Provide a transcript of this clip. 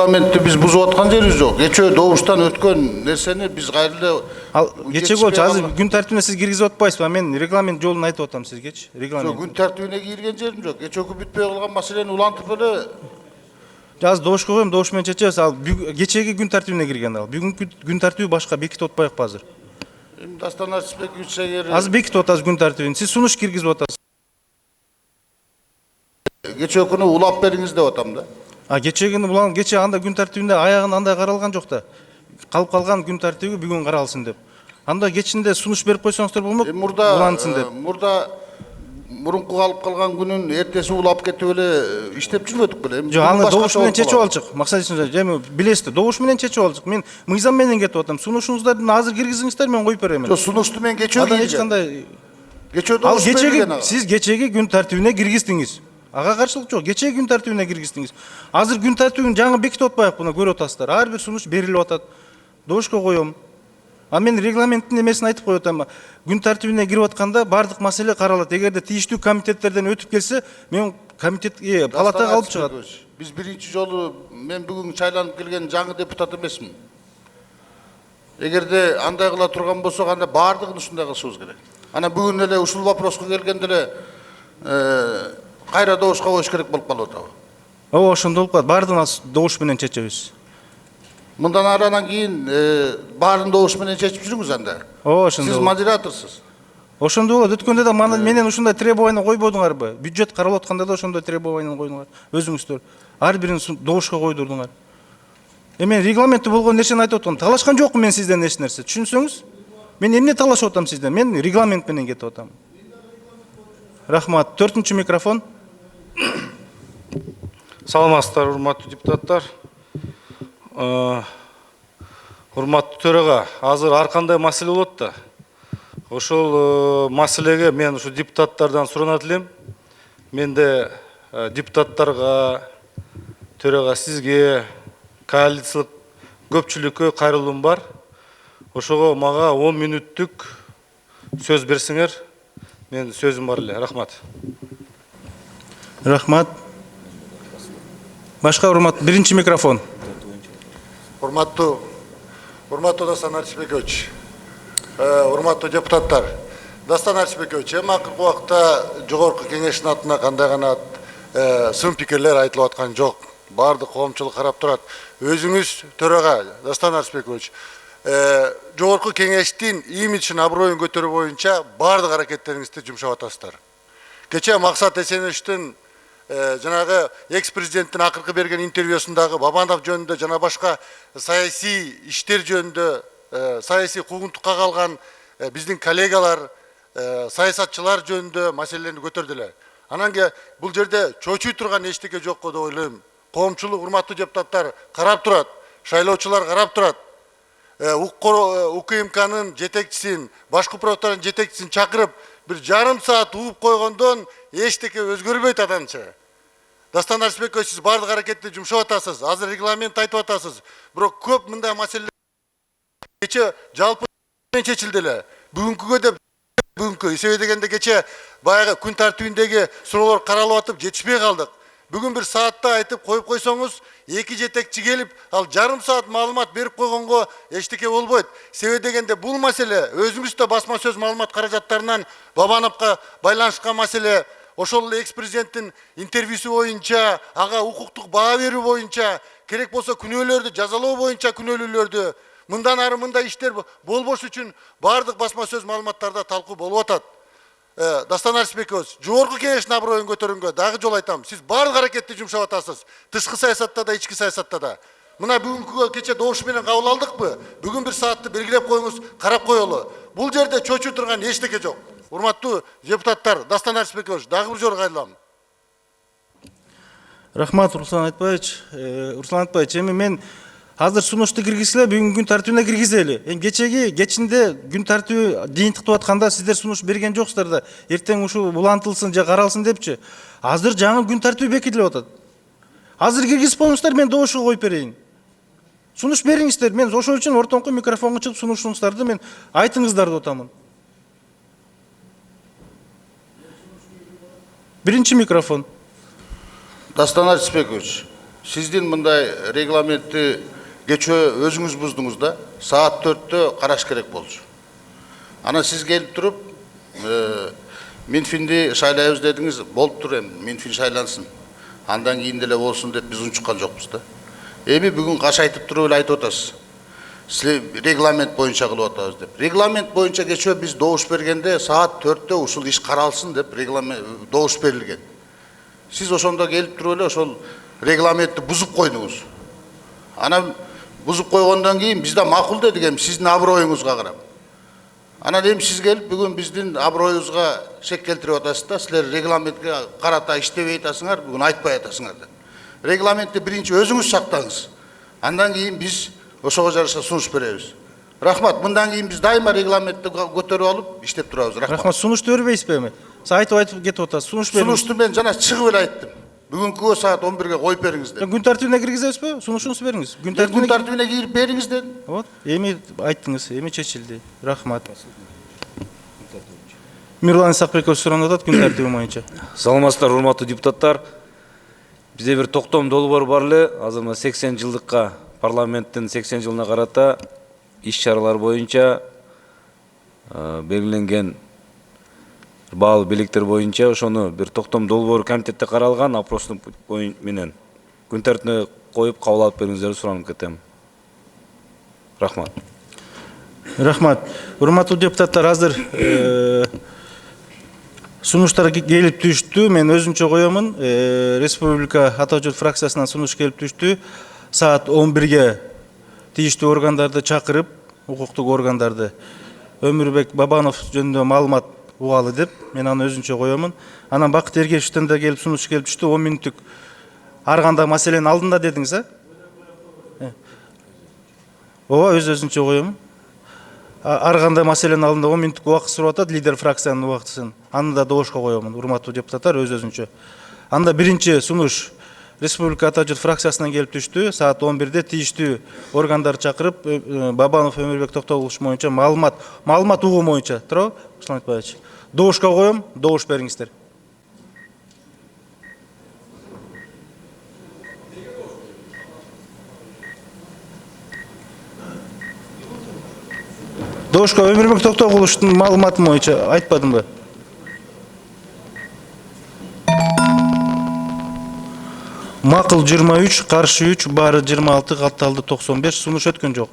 Регламентти биз бузуп аткан жерибиз жок. Кечээ добуштан өткөн нерсени биз кайра Ал кечеги болчу, азыр күн тартибине сиз киргизип атпайсызбы? Мен регламент жолун айтып атам сизгечи. Регламент. күн тартибине кирген жерим жок. Кечээкү бүтпөй калган маселени улантып эле Азыр добушка коем, добуш менен чечебиз. Ал кечеги күн тартибине кирген ал. Бүгүнкү күн тартиби башка, бекитип атпайбыкпы азыр? Дастан Арсызбекович эгер Азыр бекитип атасыз күн тартибин. Сиз сунуш киргизип атасыз. кечээкүнү улап бериңиз деп атам да. Кечегини булан кече анда күн тартибинде аягын андай каралган жок да. Калып калган күн тартиби бүгүн каралсын деп. Анда кечинде сунуш берип койсоңуздар болмок. Улансын деп. Мурда мурунку калып калган күнүн эртеси улап кетип эле иштеп жүрбөдүк беле? Жок, аны добуш менен чечип алчык. Максат Исенович, эми билесиздер, добуш менен чечип алчык. Мен мыйзам менен кетип атам. Сунушуңуздарды азыр киргизиңиздер, мен коюп берем. Жок, сунушту мен кечөө Ада эч киргизем. кандай Кечөө Ал добуш кечеги берилген. сиз кечеги күн тартибине киргиздиңиз. Ага каршылык жок. Кечеги күн тартибине киргиздиңиз. Азыр күн тартибин жаңы бекитип атпайбыкпы, мына көрүп атасыздар. Ар бир сунуш берилип атат. Добушка коем. Мен регламенттин эмесин айтып коюп атам. Күн тартибине кирип атканда бардык маселе каралат. Эгерде тийиштүү комитеттерден өтүп келсе, мен комитетке палатага алып чыгат. Биз биринчи жолу мен бүгүн шайланып келген жаңы депутат эмесмин. Эгерде андай кыла турган болсок, анда бардыгын ушундай кылышыбыз керек. Ана бүгүн эле ушул вопроска келгенде эле кайра добушка коюш керек болуп калып атабы. Ошондо болуп калат. Бардыгын добуш менен чечебиз. Мындан аранан кийин баарын добуш менен чечип жүрүңүз анда. Ошондо. Сиз модераторсуз. Ошондо болот. Өткөндө да менен ушундай требование койбодуңарбы? Бюджет каралып атканда да ошондой требование койдуңар. Өзүңүздөр ар бирин добушка койдурдуңар. Мен регламентте болгон нерсени айтып атам. Талашкан жокмун мен сизден эч нерсе. Түшүнсөңүз? Мен эмне талашып атам сизден? Мен регламент менен кетип атам. Рахмат. 4-чү микрофон. Саламатсыздар, урматтуу депутаттар. Урматтуу төрага, азыр ар кандай маселе болот да. Ошол маселеге мен ушу депутаттардан суранат элем. Менде депутаттарга, төрага, сизге, коалициялык көпчүлүккө кайрылуум бар. Ошого мага 10 мүнөттүк сөз берсеңер, мен сөзүм бар эле. Рахмат. Рахмат. Башка урмат, 1-чи микрофон. Урматтуу Дастан Арсызбекович, урматтуу депутаттар. Дастан Арсызбекович, эми акыркы убакта жогорку кеңештин атына кандай гана сын пикирлер айтылып аткан жок. Бардык коомчулук карап турат. Өзүңүз төрага, Дастан Арсызбекович, жогорку кеңештин имиджин, аброюн көтөрүү боюнча бардык аракеттериңизди жумшап атасыздар. Кечээ Максат Эсеновичтин жанагы экс-президенттин акыркы берген интервьюсундагы Бабанов жөнүндө жана башка саясий иштер жөнүндө, саясий куугунтукка калган биздин коллегалар, саясатчылар жөнүндө маселелерди көтөрдүлөр. Анан бул жерде чочуй турган эчтеке жок деп ойлойм. Коомчулук, урматтуу депутаттар карап турат, шайлоочулар карап турат. УКМКнын жетекчисин, башкы жетекчисин чакырып, бир жарым саат ууп койгондон эчтеке өзгөрбөйт адамча. Дастан Арсызбекович, сиз бардык аракетти жумшап атасыз. Азыр регламент айтып атасыз. Бирок көп мындай маселелер кече жалпы чечилди эле. Бүгүнкүгө деп бүгүнкү эсеби дегенде кече баягы күн тартибиндеги суроолор каралып атып жетишпей калдык. Бүгүн бир саатта айтып коюп койсоңуз, эки жетекчи келип, ал жарым саат маалымат берип койгонго эчтеке болбойт. Себеби дегенде бул маселе өзүңүз да басма сөз маалымат каражаттарынан Бабановго байланышкан маселе. Ошол эле экс-президенттин интервьюсу боюнча, ага укуктук баа берүү боюнча, керек болсо күнөөлөрдү жазалоо боюнча күнөөлүүлөрдү, мындан ары мындай иштер болбош үчүн бардык басма сөз маалыматтарда талкуу болуп атат. Дастан Арсызбекович, жогорку кеңештин аброюн көтөрүүгө дагы жол айтам. Сиз бардык аракетти жумшап атасыз. Тышкы саясатта да, ички саясатта да. Мына бүгүнкүгө кече добуш менен кабыл алдыкпы? Бүгүн бир саатты белгилеп коюңуз, карап коелу. Бул жерде чочуу турган эчтеке жок. Урматтуу депутаттар, Дастан Арсызбекович, дагы бир жолу кайрылам. Рахмат, Руслан Айтбаевич, эми мен азыр сунушту киргизсилер, бүгүн күн тартибине киргизели. Кечинде күн тартиби жыйынтыктап атканда сиздер сунуш берген жоксуздар да, эртең ушул улантылсын же каралсын депчи. Азыр жаңы күн тартиби бекитилип атат. Азыр киргизип коюңуздар, мен добушка коюп берейин. Сунуш бериңиздер, мен ошол үчүн ортоңку микрофонго чыгып сунушуңуздарды мен айтыңыздар деп атамын. 1-чи микрофон. Дастан Арсызбекович, сиздин мындай регламентти кечээ өзүңүз буздуңуз да, саат 4-тө караш керек болчу. Ана сиз келип туруп, Минфинди шайлайбыз дедиңиз, болуптур эми, Минфин шайлансын. Андан кийин деле болсун деп биз унчуккан жокпуз да. Эми бүгүн кашайтып туруп эле айтып атасыз. Силер регламент боюнча кылып атабыз деп. Регламент боюнча кечээ биз добуш бергенде саат 4-тө ушул иш каралсын деп регламент добуш берилген. Сиз ошондо келип туруп эле ошол регламентти бузуп койдуңуз. Анан бузуп койгондон кийин биз да макул дедик, эми сиздин аброюңузга карап. Анан эми сиз келип бүгүн биздин аброюбузга шек келтирип атасыз да, силер регламентке карата иштебей атасыңар, бүгүн айтпай атасыңар деп. Регламентти биринчи өзүңүз сактаңыз. Андан кийин биз ошого жараша сунуш беребиз. Рахмат. Мындан кийин биз дайыма регламентти көтөрүп алып иштеп турабыз. Рахмат. Сунушту бербейсизби эми? Сиз айтып кетип атасыз. Сунуш бериңиз. Сунушту мен жана чыгып эле айттым. Бүгүнкүгө саат 11-ге коюп бериңиз деп. Күн тартибине киргизебизби? Сунушуңузду бериңиз. Күн тартибине кирип бериңиз дедим. Вот. Эми айттыңыз, эми чечилди. Рахмат. Мирлан Исакбеков сурап атат күн тартиби боюнча. Саламатсыздар, урматтуу депутаттар. Бизде бир токтом долбоор бар эле. Азыр мына 80 жылдыкка, парламенттин 80 жылына карата иш чаралар боюнча белгиленген баалуу белектер боюнча ошону бир токтом долбоор комитетте каралган опростун менен күн тартибине коюп кабыл алып бериңиздерди суранып кетем. Рахмат. Рахмат. Урматтуу депутаттар, азыр сунуштар келип түштү. Мен өзүнчө коёмун. Республика Ата журт фракциясынан сунуш келип түштү. Саат 11-ге тийиштүү органдарды чакырып, укуктук органдарды Өмүрбек Бабанов жөнүндө маалымат угалы деп, мен аны өзүнчө коёмун. Анан Бакыт Эргешевден да келип сунуш келип түштү. 10 мүнөттүк ар кандай маселенин алдында дедиңиз, ооба, өзүнчө коёмун. Ар кандай маселенин алдында 10 мүнөттүк убакыт сурап атат, лидер фракциянын убактысын. Аны да добушка коёмун, урматтуу депутаттар, өзүнчө. Анда биринчи сунуш Республика Ата журт фракциясынан келип түштү. Саат 11-де тийиштүү органдар чакырып, Бабанов Өмүрбек Токтогулович боюнча маалымат угуу боюнча, туурабы, Руслан Айтбаевич? Добушка коём, добуш бериңиздер. Добушка Өмүрбек Токтогуловичтун маалыматы боюнча айтпадымбы? Макул 23, каршы 3, баары 26, катталды 95, сунуш өткөн жок.